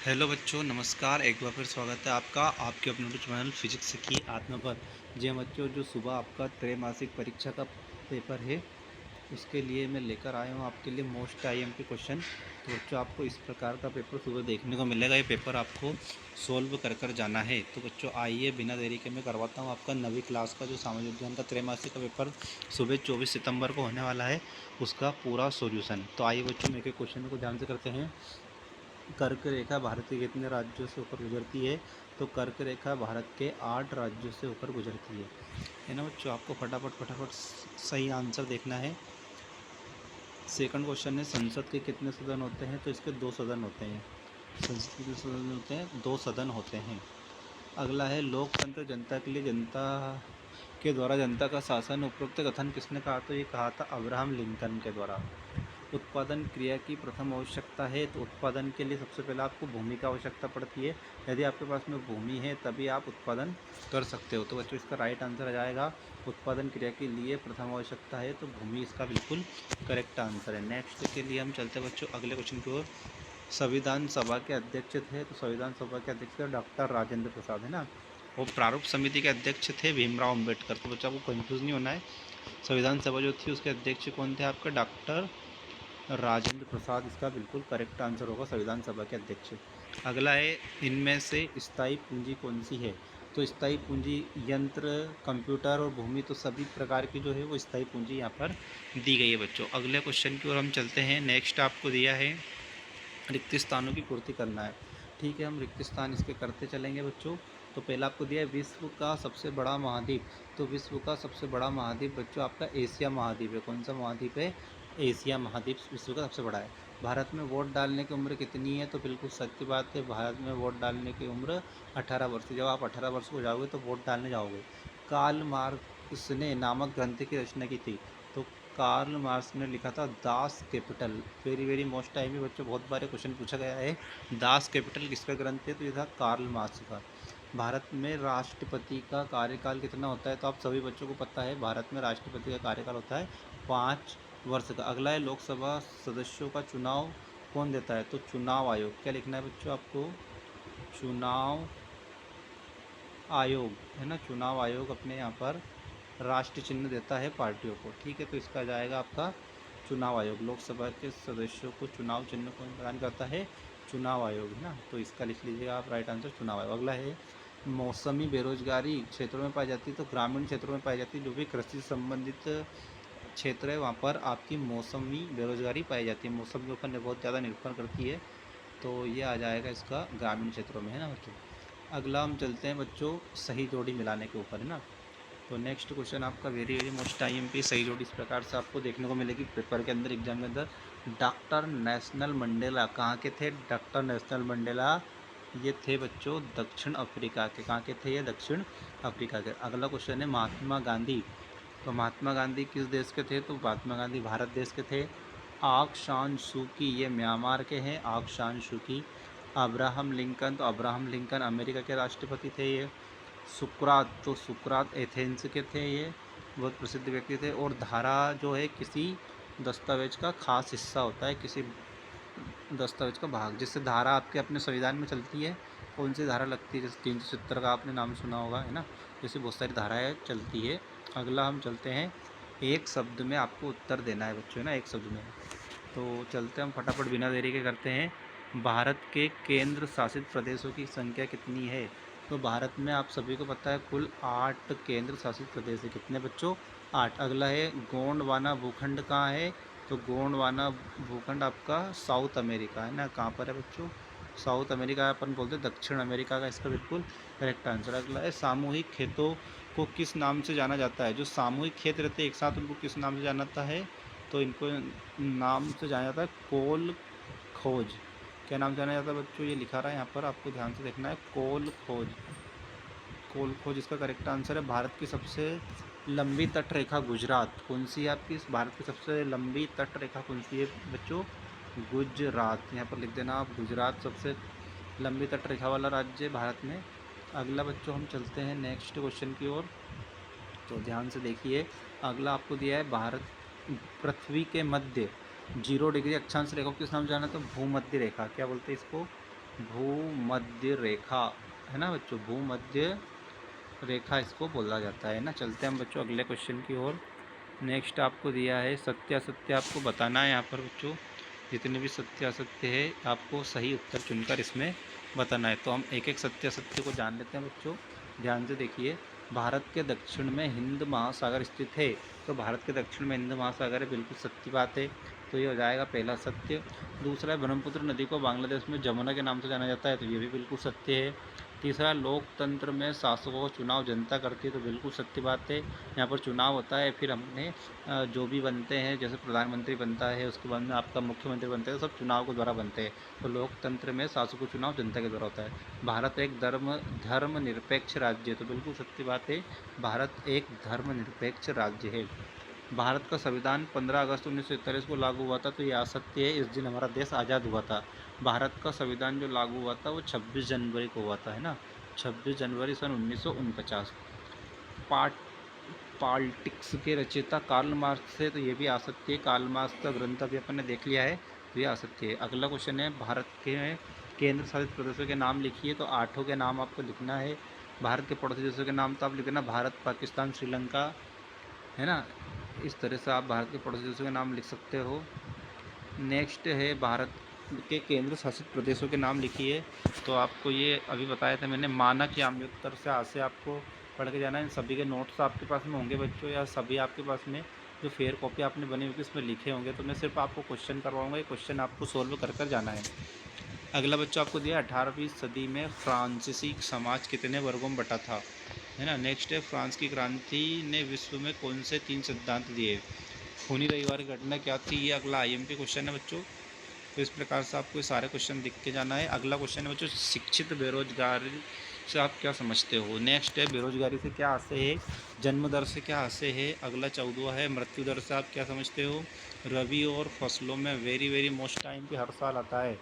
Hello बच्चों, नमस्कार। एक बार फिर स्वागत है आपका आपके अपने यूट्यूब चैनल फिजिक्स की आत्मा पर। जी हाँ बच्चों, जो सुबह आपका त्रैमासिक परीक्षा का पेपर है उसके लिए मैं लेकर आया हूँ आपके लिए मोस्ट आईएमपी क्वेश्चन। तो बच्चों, आपको इस प्रकार का पेपर सुबह देखने को मिलेगा। ये पेपर आपको सोल्व कर कर जाना है। तो बच्चों आइए, बिना देरी के मैं करवाता हूँ आपका 9वीं क्लास का जो सामाजिक विज्ञान का त्रैमासिक का पेपर सुबह 24 सितंबर को होने वाला है, उसका पूरा सोल्यूशन। तो आइए बच्चों, एक एक क्वेश्चन को ध्यान से करते हैं। कर्क रेखा भारत के कितने राज्यों से होकर गुजरती है? तो कर्क रेखा भारत के 8 राज्यों से होकर गुजरती है ना बच्चों। आपको फटाफट फटाफट सही आंसर देखना है। सेकंड क्वेश्चन है, संसद के कितने सदन होते हैं? तो इसके 2 सदन होते हैं। संसद के कितने सदन होते हैं? 2 सदन होते हैं। अगला है, लोकतंत्र जनता के लिए, जनता के द्वारा जनता का शासन, उपरोक्त कथन किसने कहा? तो ये कहा था अब्राहम लिंकन के द्वारा। उत्पादन क्रिया की प्रथम आवश्यकता है। तो उत्पादन के लिए सबसे पहले आपको भूमि की आवश्यकता पड़ती है। यदि आपके पास में भूमि है तभी आप उत्पादन कर सकते हो। तो बच्चों, इसका राइट आंसर आ जाएगा उत्पादन क्रिया के लिए प्रथम आवश्यकता है, तो भूमि इसका बिल्कुल करेक्ट आंसर है। नेक्स्ट के लिए हम चलते हैं बच्चों अगले क्वेश्चन की ओर। संविधान सभा के अध्यक्ष थे? तो संविधान सभा के अध्यक्ष थे डॉक्टर राजेंद्र प्रसाद, है ना। वो प्रारूप समिति के अध्यक्ष थे भीमराव अम्बेडकर। तो बच्चों, आपको कंफ्यूज नहीं होना है। संविधान सभा जो थी उसके अध्यक्ष कौन थे? आपका डॉक्टर राजेंद्र प्रसाद इसका बिल्कुल करेक्ट आंसर होगा, संविधान सभा के अध्यक्ष। अगला है, इनमें से स्थायी पूंजी कौन सी है? तो स्थायी पूंजी यंत्र, कंप्यूटर और भूमि, तो सभी प्रकार की जो है वो स्थायी पूंजी यहाँ पर दी गई है बच्चों। अगले क्वेश्चन की ओर हम चलते हैं। नेक्स्ट आपको दिया है रिक्त स्थानों की पूर्ति करना है। ठीक है, हम रिक्त स्थान इसके करते चलेंगे बच्चों। तो पहला आपको दिया है विश्व का सबसे बड़ा महाद्वीप। तो विश्व का सबसे बड़ा महाद्वीप बच्चों आपका एशिया महाद्वीप है। कौन सा महाद्वीप है? एशिया महाद्वीप विश्व का सबसे बड़ा है। भारत में वोट डालने की उम्र कितनी है? तो बिल्कुल सत्य बात है, भारत में वोट डालने की उम्र 18 वर्ष है। जब आप 18 वर्ष हो जाओगे तो वोट डालने जाओगे। कार्ल मार्क्स ने नामक ग्रंथ की रचना की थी? तो कार्ल मार्क्स ने लिखा था Das Kapital. Very very most time में बच्चों बहुत बार क्वेश्चन पूछा गया है, दास कैपिटल किसका ग्रंथ है? तो ये था कार्ल मार्क्स का। भारत में राष्ट्रपति का कार्यकाल कितना होता है? तो आप सभी बच्चों को पता है, भारत में राष्ट्रपति का कार्यकाल होता है 5 वर्ष का। अगला है, लोकसभा सदस्यों का चुनाव कौन देता है? तो चुनाव आयोग। क्या लिखना है बच्चों आपको? चुनाव आयोग, है ना। चुनाव आयोग अपने यहाँ पर राष्ट्र चिन्ह देता है पार्टियों को। ठीक है, तो इसका जाएगा आपका चुनाव आयोग। लोकसभा के सदस्यों को चुनाव चिन्ह कौन प्रदान करता है? चुनाव आयोग, है ना। तो इसका लिख लीजिएगा आप राइट आंसर चुनाव आयोग। अगला है, मौसमी बेरोजगारी क्षेत्रों में पाई जाती है? तो ग्रामीण क्षेत्रों में पाई जाती है। जो भी कृषि से संबंधित क्षेत्र है वहाँ पर आपकी मौसमी बेरोजगारी पाई जाती है। मौसम के ऊपर बहुत ज़्यादा निर्भर करती है। तो ये आ जाएगा इसका ग्रामीण क्षेत्रों में, है ना बच्चों। अगला हम चलते हैं बच्चों सही जोड़ी मिलाने के ऊपर, है ना। तो नेक्स्ट क्वेश्चन आपका वेरी वेरी मोस्ट आईएमपी सही जोड़ी इस प्रकार से आपको देखने को मिलेगी पेपर के अंदर, एग्जाम के अंदर। डॉक्टर नेशनल मंडेला कहाँ के थे? डॉक्टर नेशनल मंडेला ये थे बच्चों दक्षिण अफ्रीका के। कहाँ के थे ये? दक्षिण अफ्रीका के। अगला क्वेश्चन है, महात्मा गांधी। तो महात्मा गांधी किस देश के थे? तो महात्मा गांधी भारत देश के थे। आंग सान सू की ये म्यांमार के हैं, आंग सान सू की। अब्राहम लिंकन, तो अब्राहम लिंकन अमेरिका के राष्ट्रपति थे ये। सुकरात, तो सुकरात एथेंस के थे, ये बहुत प्रसिद्ध व्यक्ति थे। और धारा जो है किसी दस्तावेज का खास हिस्सा होता है, किसी दस्तावेज का भाग, जिससे धारा आपके अपने संविधान में चलती है। कौन सी धारा लगती है? जैसे 370 का आपने नाम सुना होगा, है ना। जैसे बहुत सारी धाराएँ चलती है। अगला हम चलते हैं, एक शब्द में आपको उत्तर देना है बच्चों, है ना, एक शब्द में। तो चलते हम फटाफट बिना देरी के करते हैं। भारत के केंद्र शासित प्रदेशों की संख्या कितनी है? तो भारत में आप सभी को पता है कुल 8 केंद्र शासित प्रदेश है। कितने बच्चों? 8। अगला है, गोंडवाना भूखंड कहाँ है? तो गोंडवाना भूखंड आपका साउथ अमेरिका, है ना। कहाँ पर है बच्चों? साउथ अमेरिका, अपन बोलते हैं दक्षिण अमेरिका का इसका बिल्कुल करेक्ट आंसर। अगला है, सामूहिक खेतों को किस नाम से जाना जाता है? जो सामूहिक खेत रहते हैं एक साथ, उनको किस नाम से जाना जाता है? तो इनको नाम से जाना जाता है कोल खोज। क्या नाम जाना जाता है बच्चों? ये लिखा रहा है यहाँ पर, आपको ध्यान से देखना है, कोल खोज। कोल खोज इसका करेक्ट आंसर है। भारत की सबसे लंबी तट रेखा गुजरात कौन सी है आपकी? भारत की सबसे लंबी तट रेखा कौन सी है बच्चों? गुजरात। यहाँ पर लिख देना आप, गुजरात सबसे लंबी तट रेखा वाला राज्य है भारत में। अगला बच्चों हम चलते हैं नेक्स्ट क्वेश्चन की ओर। तो ध्यान से देखिए, अगला आपको दिया है, भारत पृथ्वी के मध्य 0 डिग्री अक्षांश रेखा को किस नाम से जाना है? तो भूमध्य रेखा। क्या बोलते हैं इसको? भूमध्य रेखा, है ना बच्चों, भूमध्य रेखा इसको बोला जाता है ना। चलते हैं हम बच्चों अगले क्वेश्चन की ओर। नेक्स्ट आपको दिया है सत्य असत्य, आपको बताना है यहाँ पर बच्चों। जितने भी सत्य असत्य है आपको सही उत्तर चुनकर इसमें बताना है। तो हम एक एक सत्य असत्य को जान लेते हैं बच्चों, ध्यान से देखिए। भारत के दक्षिण में हिंद महासागर स्थित है, तो भारत के दक्षिण में हिंद महासागर है, बिल्कुल सत्य बात है। तो ये हो जाएगा पहला सत्य। दूसरा, ब्रह्मपुत्र नदी को बांग्लादेश में जमुना के नाम से जाना जाता है, तो ये भी बिल्कुल सत्य है। तीसरा, लोकतंत्र में शासकों का चुनाव जनता करती है, तो बिल्कुल सत्य बात है। यहाँ पर चुनाव होता है, फिर हमने जो भी बनते हैं, जैसे प्रधानमंत्री बनता है, उसके बाद में आपका मुख्यमंत्री बनते हैं, तो सब चुनाव के द्वारा बनते हैं। तो लोकतंत्र में शासकों का चुनाव जनता के द्वारा होता है। भारत एक धर्मनिरपेक्ष राज्य है, तो बिल्कुल सत्य बात है, भारत एक धर्मनिरपेक्ष राज्य है। भारत का संविधान 15 अगस्त 1947 को लागू हुआ था, तो ये असत्य है, इस दिन हमारा देश आज़ाद हुआ था। भारत का संविधान जो लागू हुआ था वो 26 जनवरी को हुआ था, है ना, 26 जनवरी सन 1949। पार्ट पॉलिटिक्स के रचयिता कार्ल मार्क्स है, तो ये भी असत्य है, कार्ल मार्क्स का ग्रंथ अभी अपन ने देख लिया है, तो ये असत्य है। अगला क्वेश्चन है, भारत के केंद्र शासित प्रदेशों के नाम लिखिए, तो 8 के नाम आपको लिखना है। भारत के पड़ोसी देशों के नाम तो आप लिखना, भारत, पाकिस्तान, श्रीलंका, है ना। इस तरह से आप भारत के पड़ोसी देशों के नाम लिख सकते हो। नेक्स्ट है, भारत के केंद्र शासित प्रदेशों के नाम लिखिए, तो आपको ये अभी बताया था मैंने, मानक या अमृतसर से आज से आपको पढ़ के जाना है। इन सभी के नोट्स आपके पास में होंगे बच्चों, या सभी आपके पास में जो फेयर कॉपी आपने बनी होगी उसमें लिखे होंगे। तो मैं सिर्फ आपको क्वेश्चन करवाऊँगा, ये क्वेश्चन आपको सोल्व कर कर जाना है। अगला बच्चों आपको दिया, 18वीं सदी में फ्रांसीसी समाज कितने वर्गों में बटा था, है ना। नेक्स्ट है, फ्रांस की क्रांति ने विश्व में कौन से 3 सिद्धांत दिए। खूनी रविवार की घटना क्या थी, ये अगला IMP क्वेश्चन है बच्चों। तो इस प्रकार से आपको ये सारे क्वेश्चन लिख के जाना है। अगला क्वेश्चन है बच्चों, शिक्षित बेरोजगारी से आप क्या समझते हो। नेक्स्ट है, बेरोजगारी से क्या आशय है, जन्म दर से क्या आशय है। अगला 14वां है, मृत्यु दर से आप क्या समझते हो। रबी और फसलों में वेरी वेरी मोस्ट टाइम पे हर साल आता है,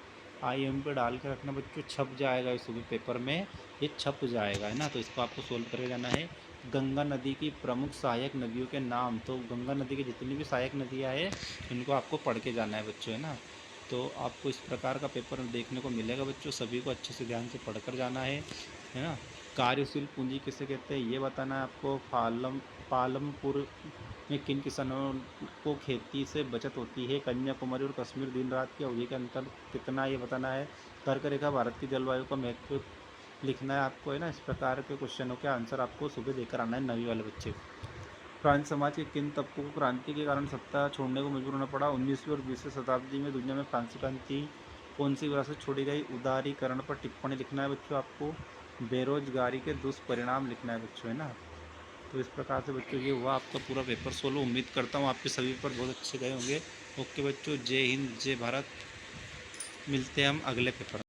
IMP डाल के रखना बच्चों, छप जाएगा इस सुबह पेपर में, ये छप जाएगा, है ना। तो इसको आपको सोल्व करके जाना है। गंगा नदी की प्रमुख सहायक नदियों के नाम, तो गंगा नदी की जितनी भी सहायक नदियाँ हैं उनको आपको पढ़ के जाना है बच्चों, है ना। तो आपको इस प्रकार का पेपर देखने को मिलेगा बच्चों, सभी को अच्छे से ध्यान से पढ़कर जाना है ना। कार्यशील पूंजी किसे कहते हैं ये बताना है आपको। पालमपुर में किन किसानों को खेती से बचत होती है। कन्याकुमारी और कश्मीर दिन रात की अवधि के अंतर कितना, ये बताना है। कर्क रेखा भारत की जलवायु का महत्व लिखना है आपको, है ना। इस प्रकार के क्वेश्चनों के आंसर आपको सुबह देकर आना है 9वीं वाले बच्चे। फ्रांस समाज के किन तबकों को क्रांति के कारण सत्ता छोड़ने को मजबूर होना पड़ा। 19वीं और 20वीं शताब्दी में दुनिया में फ्रांसीसी क्रांति कौन सी विरासत छोड़ी गई। उदारीकरण पर टिप्पणी लिखना है बच्चों आपको। बेरोजगारी के दुष्परिणाम लिखना है बच्चों, है ना। तो इस प्रकार से बच्चों ये हुआ आपका पूरा पेपर सोल्व। उम्मीद करता हूँ आपके सभी पेपर बहुत अच्छे गए होंगे। ओके बच्चों, जय हिंद जय भारत, मिलते हैं हम अगले पेपर।